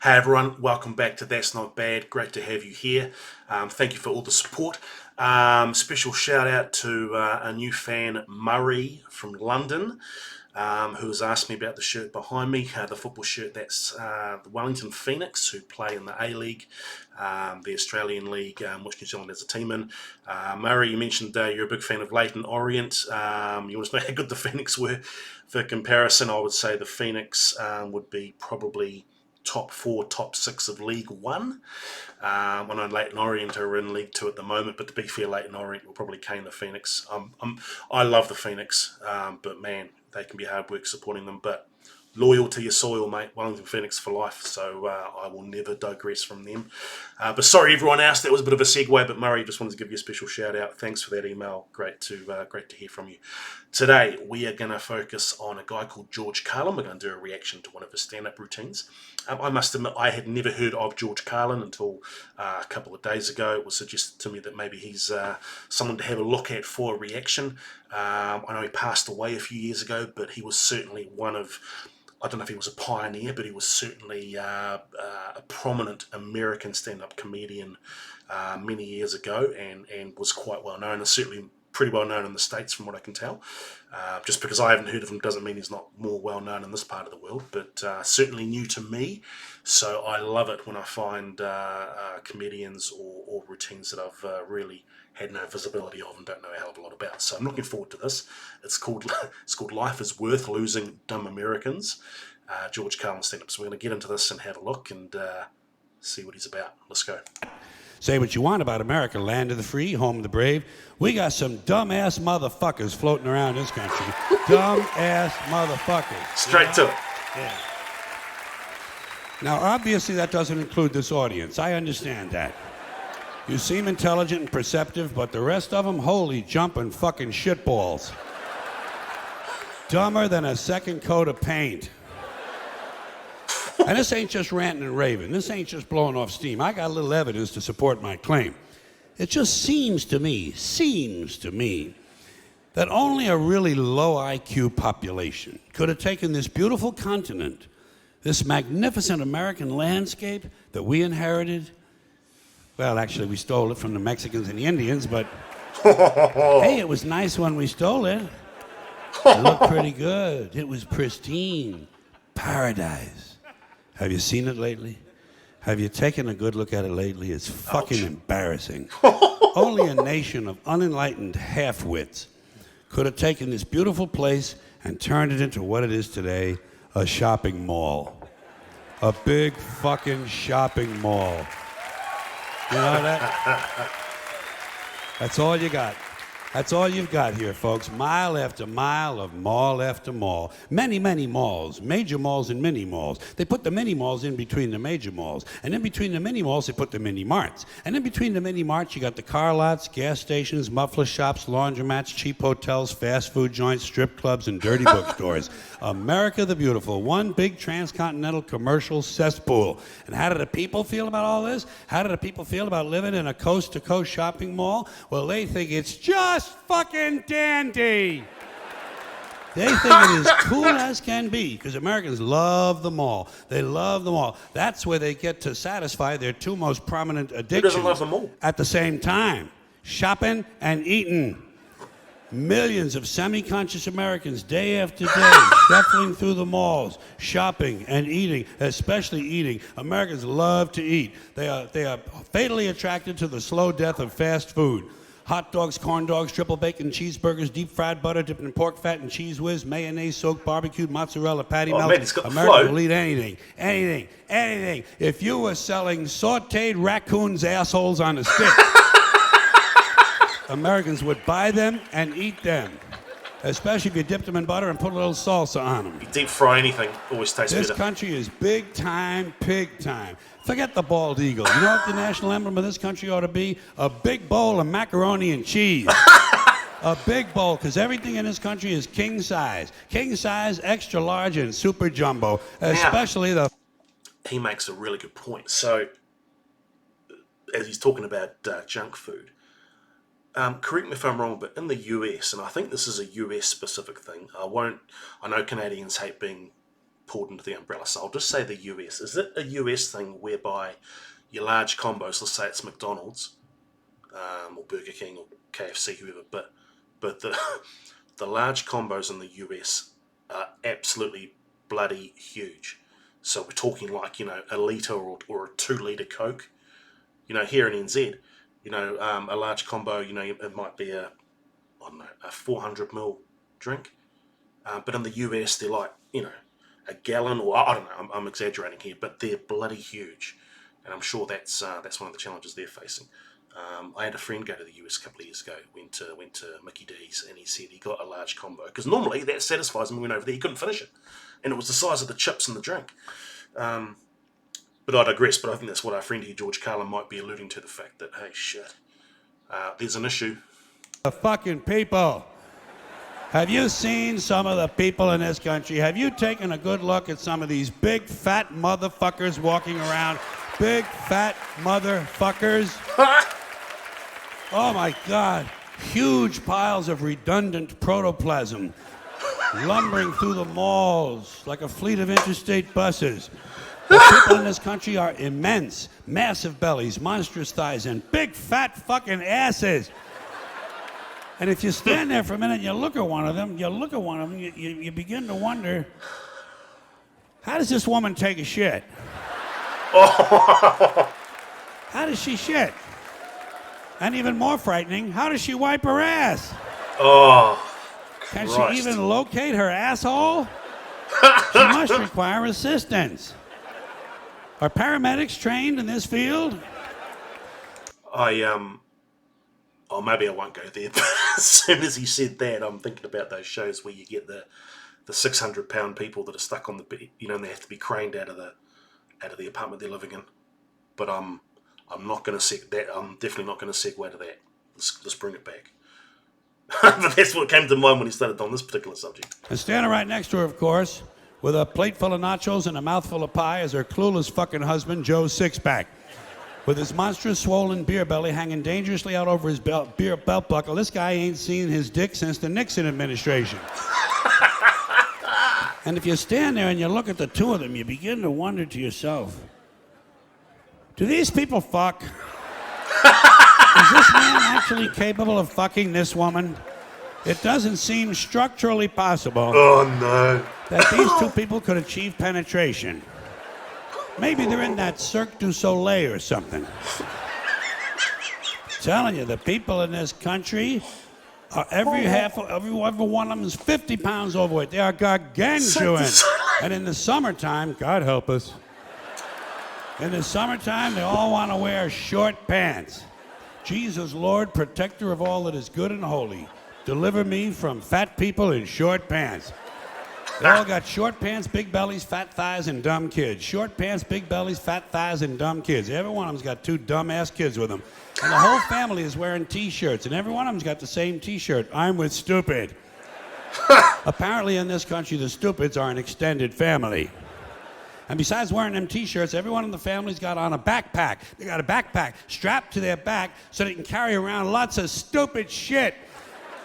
Hey everyone, welcome back to That's Not Bad. Great to have you here. Thank you for all the support. Special shout out to a new fan, Murray from London, who has asked me about the shirt behind me, the football shirt. That's the Wellington Phoenix, who play in the A-League, the Australian League, which New Zealand has a team in. Murray, you mentioned you're a big fan of Leyton Orient. You want to know how good the Phoenix were. For comparison, I would say the Phoenix would be probably top 4, top 6 of League One. I know Leyton Orient are in League Two at the moment, but to be fair, Leyton Orient will probably cane the Phoenix. I love the Phoenix, but man, they can be hard work supporting them. But loyal to your soil, mate. Wellington Phoenix for life. So I will never digress from them. But sorry, everyone else. That was a bit of a segue. But Murray, just wanted to give you a special shout out. Thanks for that email. Great to hear from you. Today we are going to focus on a guy called George Carlin. We're going to do a reaction to one of his stand-up routines. I must admit, I had never heard of George Carlin until a couple of days ago. It was suggested to me that maybe he's someone to have a look at for a reaction. I know he passed away a few years ago, but he was certainly one of, I don't know if he was a pioneer, but he was certainly a prominent American stand-up comedian many years ago, and was quite well known, and certainly pretty well known in the States from what I can tell. Just because I haven't heard of him doesn't mean he's not more well known in this part of the world, but certainly new to me. So I love it when I find comedians or routines that I've really had no visibility of and don't know a hell of a lot about. So I'm looking forward to this. It's called Life is Worth Losing, Dumb Americans. George Carlin stand-up. So we're going to get into this and have a look and see what he's about. Let's go. Say what you want about America, land of the free, home of the brave. We got some dumbass motherfuckers floating around this country. Dumbass motherfuckers. Straight to it. Yeah. Now, obviously, that doesn't include this audience. I understand that. You seem intelligent and perceptive, but the rest of them, holy jumping fucking shitballs. Dumber than a second coat of paint. And this ain't just ranting and raving. This ain't just blowing off steam. I got a little evidence to support my claim. It just seems to me, that only a really low IQ population could have taken this beautiful continent, this magnificent American landscape that we inherited. Well, actually, we stole it from the Mexicans and the Indians, but hey, it was nice when we stole it. It looked pretty good. It was pristine. Paradise. Have you seen it lately? Have you taken a good look at it lately? It's fucking embarrassing. Only a nation of unenlightened half-wits could have taken this beautiful place and turned it into what it is today, a shopping mall. A big fucking shopping mall. You know that? That's all you got. That's all you've got here, folks. Mile after mile of mall after mall. Many, many malls. Major malls and mini malls. They put the mini malls in between the major malls. And in between the mini malls, they put the mini marts. And in between the mini marts, you got the car lots, gas stations, muffler shops, laundromats, cheap hotels, fast food joints, strip clubs, and dirty bookstores. America the Beautiful. One big transcontinental commercial cesspool. And how do the people feel about all this? How do the people feel about living in a coast-to-coast shopping mall? Well, they think it's just fucking dandy. They think it is cool as can be because Americans love the mall. They love the mall. That's where they get to satisfy their two most prominent addictions. Who doesn't love the mall? At the same time, shopping and eating. Millions of semi-conscious Americans, day after day, shuffling through the malls, shopping and eating, especially eating. Americans love to eat. They are fatally attracted to the slow death of fast food. Hot dogs, corn dogs, triple bacon cheeseburgers, deep fried butter dipped in pork fat and cheese whiz, mayonnaise soaked barbecued mozzarella patty melt. Man, it's got the America flow. will eat anything. If you were selling sauteed raccoons' assholes on a stick, Americans would buy them and eat them. Especially if you dipped them in butter and put a little salsa on them. You deep fry anything, always tastes This better. country is big time, pig time. Forget the bald eagle. You know what the national emblem of this country ought to be? A big bowl of macaroni and cheese. A big bowl, because everything in this country is king size. King size, extra large, and super jumbo. Especially the... He makes a really good point. So, as he's talking about junk food, correct me if I'm wrong, but in the US, and I think this is a US specific thing, I know Canadians hate being pulled into the umbrella. So I'll just say the US. Is it a US thing whereby your large combos, let's say it's McDonald's or Burger King or KFC, whoever, but the large combos in the US are absolutely bloody huge. So we're talking like, a litre or a 2 litre Coke. Here in NZ, a large combo, it might be a 400 ml drink. But in the US, they're like, a gallon, or I don't know, I'm exaggerating here, but they're bloody huge. And I'm sure that's one of the challenges they're facing. I had a friend go to the US a couple of years ago, went to Mickey D's, and he said he got a large combo, because normally that satisfies him. When he went over there, he couldn't finish it. And it was the size of the chips in the drink. But I digress, but I think that's what our friend here, George Carlin, might be alluding to, the fact that, hey, shit, there's an issue. The fucking people. Have you seen some of the people in this country? Have you taken a good look at some of these big fat motherfuckers walking around? Big fat motherfuckers. Oh my God. Huge piles of redundant protoplasm lumbering through the malls like a fleet of interstate buses. The people in this country are immense, massive bellies, monstrous thighs, and big fat fucking asses. And if you stand there for a minute and you look at one of them, you begin to wonder, how does this woman take a shit? How does she shit? And even more frightening, how does she wipe her ass? Oh, Can Christ. she even locate her asshole? She must require assistance. Are paramedics trained in this field? Maybe I won't go there, but as soon as he said that, I'm thinking about those shows where you get the 600-pound people that are stuck on the bed, and they have to be craned out of the apartment they're living in. But I'm not going to that. I'm definitely not going to segue to that. Let's bring it back. But that's what came to mind when he started on this particular subject. And standing right next to her, of course, with a plate full of nachos and a mouthful of pie, is her clueless fucking husband, Joe Sixpack. With his monstrous swollen beer belly hanging dangerously out over his belt buckle, this guy ain't seen his dick since the Nixon administration. And if you stand there and you look at the two of them, you begin to wonder to yourself, do these people fuck? Is this man actually capable of fucking this woman? It doesn't seem structurally possible that these two people could achieve penetration. Maybe they're in that Cirque du Soleil or something. I'm telling you, the people in this country are every one of them is 50 pounds overweight. They are gargantuan. And in the summertime, God help us, in the summertime, they all want to wear short pants. Jesus, Lord, protector of all that is good and holy, deliver me from fat people in short pants. They all got short pants, big bellies, fat thighs, and dumb kids. Short pants, big bellies, fat thighs, and dumb kids. Every one of them's got two dumb-ass kids with them. And the whole family is wearing T-shirts, and every one of them's got the same T-shirt. I'm with stupid. Apparently in this country, the stupids are an extended family. And besides wearing them T-shirts, everyone in the family's got on a backpack. They got a backpack strapped to their back so they can carry around lots of stupid shit.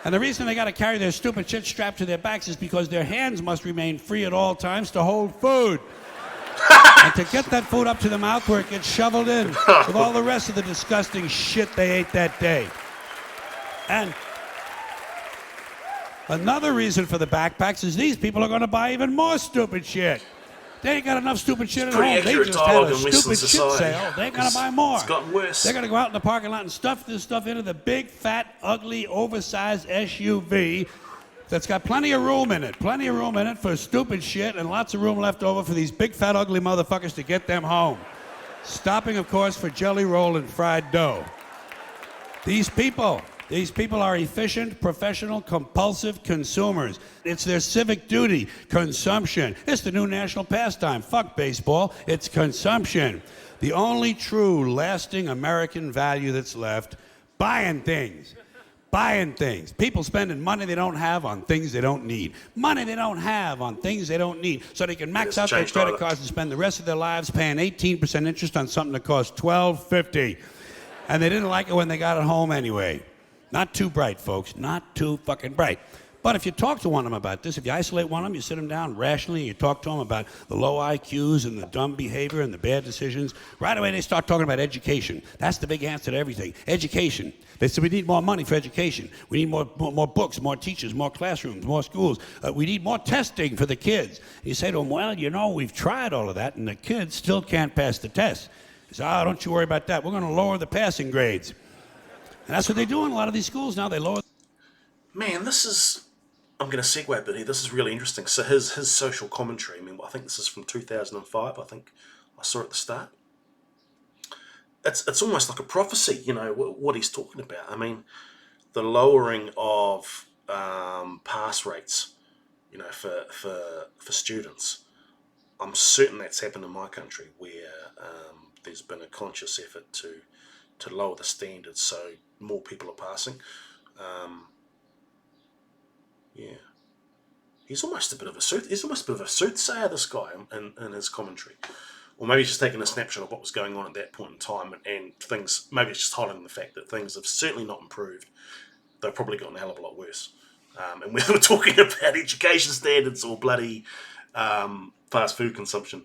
And the reason they got to carry their stupid shit strapped to their backs is because their hands must remain free at all times to hold food. And to get that food up to the mouth where it gets shoveled in with all the rest of the disgusting shit they ate that day. And another reason for the backpacks is these people are going to buy even more stupid shit. They ain't got enough stupid shit at home. They just had a stupid shit sale. They gotta buy more. It's gotten worse. They gotta go out in the parking lot and stuff this stuff into the big, fat, ugly, oversized SUV that's got plenty of room in it. Plenty of room in it for stupid shit and lots of room left over for these big, fat, ugly motherfuckers to get them home. Stopping, of course, for jelly roll and fried dough. These people are efficient, professional, compulsive consumers. It's their civic duty, consumption. It's the new national pastime. Fuck baseball, it's consumption. The only true, lasting American value that's left, buying things. Buying things. People spending money they don't have on things they don't need. Money they don't have on things they don't need. So they can max out their credit cards and spend the rest of their lives paying 18% interest on something that costs $12.50. And they didn't like it when they got it home anyway. Not too bright, folks. Not too fucking bright. But if you talk to one of them about this, if you isolate one of them, you sit them down rationally, and you talk to them about the low IQs and the dumb behavior and the bad decisions, right away they start talking about education. That's the big answer to everything. Education. They said we need more money for education. We need more books, more teachers, more classrooms, more schools. We need more testing for the kids. You say to them, well, you know, we've tried all of that, and the kids still can't pass the test. They say, oh, don't you worry about that. We're going to lower the passing grades. And that's what they do in a lot of these schools now. They lower. Man, this is... I'm going to segue a bit here. This is really interesting. So his social commentary, I mean, I think this is from 2005, I think I saw at the start. It's almost like a prophecy, you know, what he's talking about. I mean, the lowering of pass rates, you know, for students. I'm certain that's happened in my country, where there's been a conscious effort to lower the standards so more people are passing. Yeah, he's almost a bit of a soothsayer, this guy, in his commentary. Or maybe he's just taking a snapshot of what was going on at that point in time, and things. Maybe it's just highlighting the fact that things have certainly not improved. They've probably gotten a hell of a lot worse. And whether we're talking about education standards or bloody fast food consumption.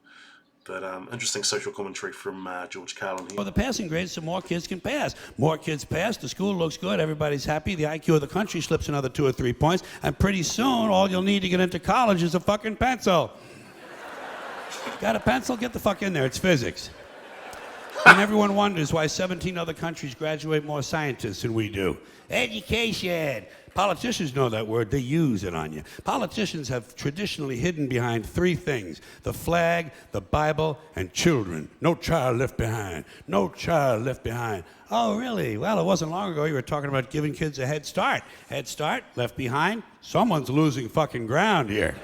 But interesting social commentary from George Carlin here. Well, the passing grades so more kids can pass. More kids pass, the school looks good, everybody's happy, the IQ of the country slips another 2 or 3 points, and pretty soon all you'll need to get into college is a fucking pencil. Got a pencil? Get the fuck in there, it's physics. And everyone wonders why 17 other countries graduate more scientists than we do. Education. Politicians know that word. They use it on you. Politicians have traditionally hidden behind 3 things: the flag, the Bible, and children. No child left behind. No child left behind. Oh, really? Well, it wasn't long ago you were talking about giving kids a head start. Head start, left behind. Someone's losing fucking ground here.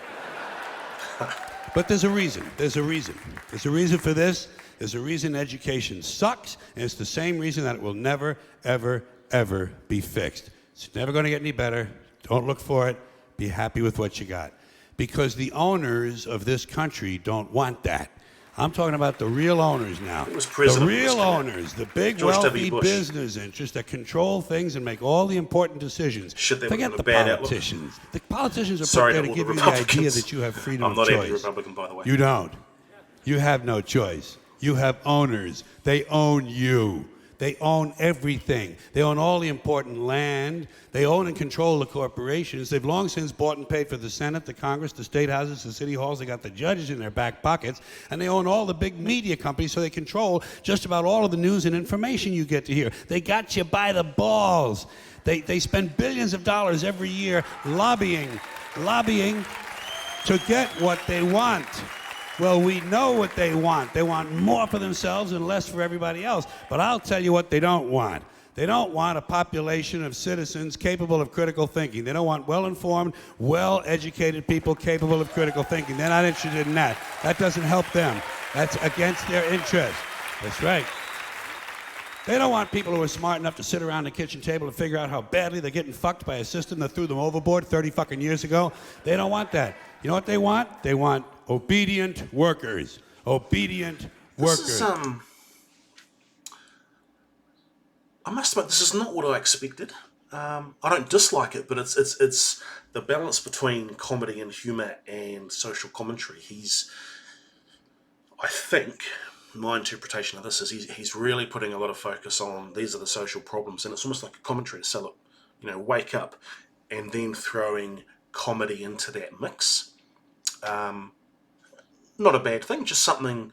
But there's a reason. There's a reason. There's a reason for this. There's a reason education sucks, and it's the same reason that it will never, ever, ever be fixed. It's never going to get any better. Don't look for it. Be happy with what you got. Because the owners of this country don't want that. I'm talking about the real owners now. The real owners, the big wealthy business interests that control things and make all the important decisions. Forget the politicians. The politicians are put there to give you the idea that you have freedom of choice. I'm not anti-Republican, by the way. You don't. You have no choice. You have owners. They own you. They own everything. They own all the important land. They own and control the corporations. They've long since bought and paid for the Senate, the Congress, the state houses, the city halls. They got the judges in their back pockets. And they own all the big media companies, so they control just about all of the news and information you get to hear. They got you by the balls. They spend billions of dollars every year lobbying to get what they want. Well, we know what they want. They want more for themselves and less for everybody else. But I'll tell you what they don't want. They don't want a population of citizens capable of critical thinking. They don't want well-informed, well-educated people capable of critical thinking. They're not interested in that. That doesn't help them. That's against their interest. That's right. They don't want people who are smart enough to sit around the kitchen table and figure out how badly they're getting fucked by a system that threw them overboard 30 fucking years ago. They don't want that. You know what they want? They want obedient workers. Obedient workers. I must admit, this is not what I expected. I don't dislike it, but it's the balance between comedy and humour and social commentary. I think, my interpretation of this is he's really putting a lot of focus on these are the social problems, and it's almost like a commentary to sell it. You know, wake up, and then throwing comedy into that mix. Not a bad thing, just something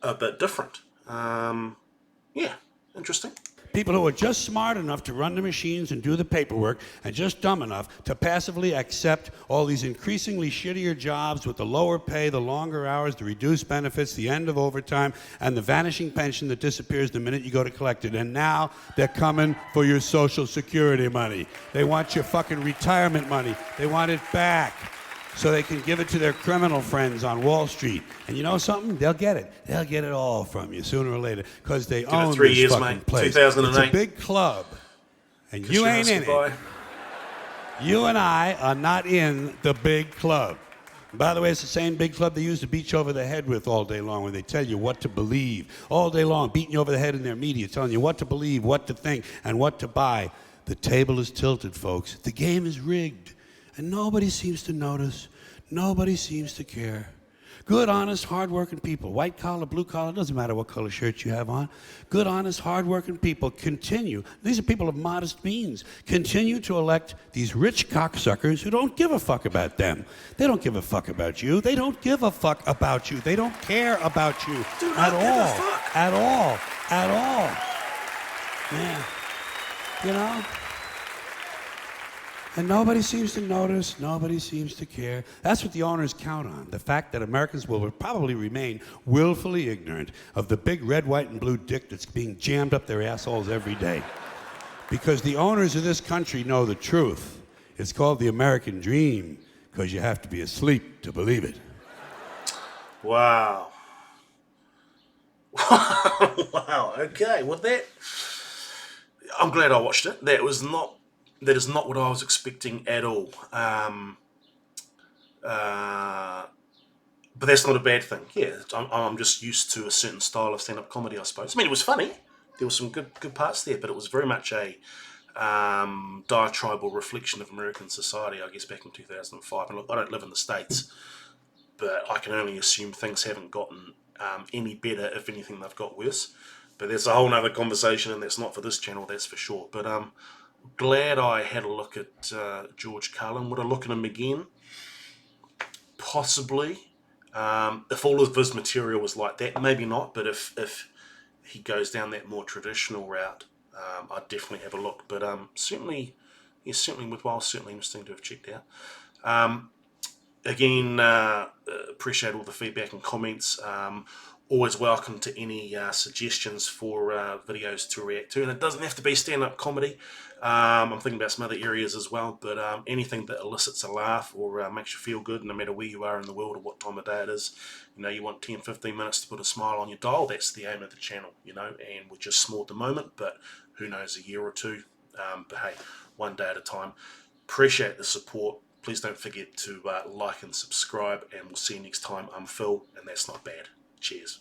a bit different. Yeah, interesting. People who are just smart enough to run the machines and do the paperwork, and just dumb enough to passively accept all these increasingly shittier jobs with the lower pay, the longer hours, the reduced benefits, the end of overtime, and the vanishing pension that disappears the minute you go to collect it. And now they're coming for your Social Security money. They want your fucking retirement money. They want it back, so they can give it to their criminal friends on Wall Street. And you know something? They'll get it. They'll get it all from you sooner or later, because they own this fucking place. 2008. It's a big club, and you ain't in it. You and I are not in the big club. And by the way, it's the same big club they use to beat you over the head with all day long when they tell you what to believe. All day long, beating you over the head in their media, telling you what to believe, what to think, and what to buy. The table is tilted, folks. The game is rigged. And nobody seems to notice. Nobody seems to care. Good, honest, hard-working people, white collar, blue collar, doesn't matter what color shirt you have on. Good, honest, hard-working people continue. These are people of modest means. Continue to elect these rich cocksuckers who don't give a fuck about them. They don't give a fuck about you. They don't give a fuck about you. They don't care about you at all. At all. At all. Yeah. You know? And nobody seems to notice, nobody seems to care. That's what the owners count on, the fact that Americans will probably remain willfully ignorant of the big red, white, and blue dick that's being jammed up their assholes every day. Because the owners of this country know the truth. It's called the American dream, because you have to be asleep to believe it. Wow. Wow, okay. Well, I'm glad I watched it. That is not what I was expecting at all. But that's not a bad thing. Yeah, I'm just used to a certain style of stand-up comedy, I suppose. I mean, it was funny. There were some good parts there, but it was very much a diatribal reflection of American society, I guess, back in 2005. And look, I don't live in the States, but I can only assume things haven't gotten any better. If anything, they've got worse. But there's a whole other conversation, and that's not for this channel, that's for sure. But glad I had a look at George Carlin. Would I look at him again? Possibly. If all of his material was like that, maybe not. But if he goes down that more traditional route, I'd definitely have a look. But certainly worthwhile, certainly interesting to have checked out. Again, appreciate all the feedback and comments. Always welcome to any suggestions for videos to react to. And it doesn't have to be stand-up comedy. I'm thinking about some other areas as well. But anything that elicits a laugh or makes you feel good, no matter where you are in the world or what time of day it is. You know, you want 10, 15 minutes to put a smile on your dial. That's the aim of the channel, you know. And we're just small at the moment, but who knows, a year or two. But hey, one day at a time. Appreciate the support. Please don't forget to like and subscribe, and we'll see you next time. I'm Phil, and that's not bad. Cheers.